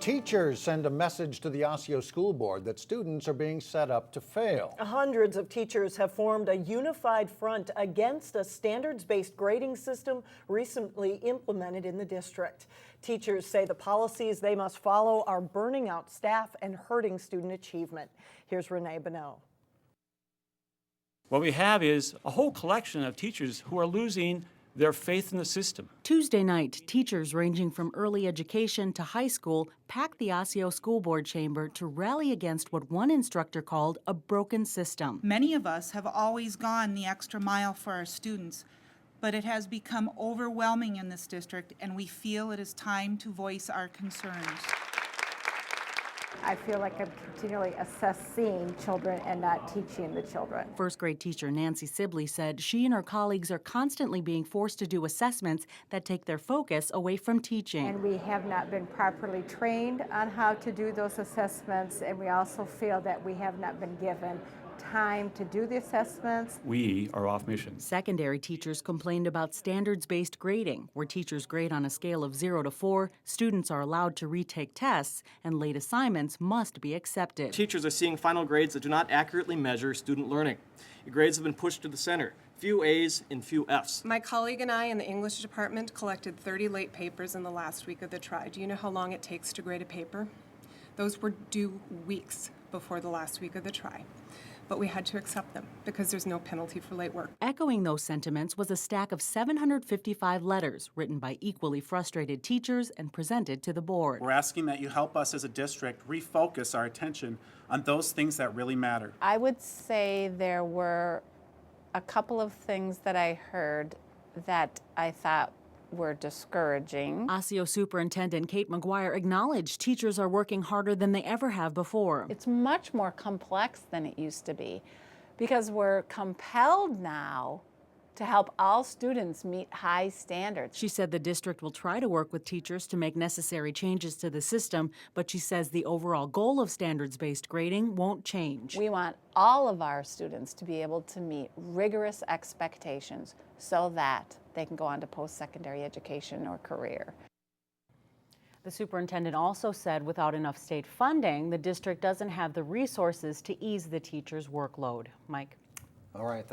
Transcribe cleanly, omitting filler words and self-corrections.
Teachers send a message to the Osseo School Board that students are being set up to fail. Hundreds of teachers have formed a unified front against a standards-based grading system recently implemented in the district. Teachers say the policies they must follow are burning out staff and hurting student achievement. Here's Renee Bonneau. What we have is a whole collection of teachers who are losing their faith in the system. Tuesday night, teachers ranging from early education to high school packed the Osseo School Board chamber to rally against what one instructor called a broken system. Many of us have always gone the extra mile for our students, but it has become overwhelming in this district, and we feel it is time to voice our concerns. I feel like I'm continually assessing children and not teaching the children. First grade teacher Nancy Sibley said she and her colleagues are constantly being forced to do assessments that take their focus away from teaching. And we have not been properly trained on how to do those assessments, and we also feel that we have not been given time to do the assessments. We are off mission. Secondary teachers complained about standards-based grading, where teachers grade on a scale of 0 to 4, students are allowed to retake tests, and late assignments must be accepted. Teachers are seeing final grades that do not accurately measure student learning. The grades have been pushed to the center. Few A's and few F's. My colleague and I in the English department collected 30 late papers in the last week of the try. Do you know how long it takes to grade a paper? Those were due weeks before the last week of the try. But we had to accept them because there's no penalty for late work. Echoing those sentiments was a stack of 755 letters written by equally frustrated teachers and presented to the board. We're asking that you help us as a district refocus our attention on those things that really matter. I would say there were a couple of things that I heard that I thought were discouraging. Osseo Superintendent Kate McGuire acknowledged teachers are working harder than they ever have before. It's much more complex than it used to be because we're compelled now to help all students meet high standards. She said the district will try to work with teachers to make necessary changes to the system, but she says the overall goal of standards-based grading won't change. We want all of our students to be able to meet rigorous expectations so that they can go on to post-secondary education or career. The superintendent also said without enough state funding, the district doesn't have the resources to ease the teachers' workload. Mike? All right.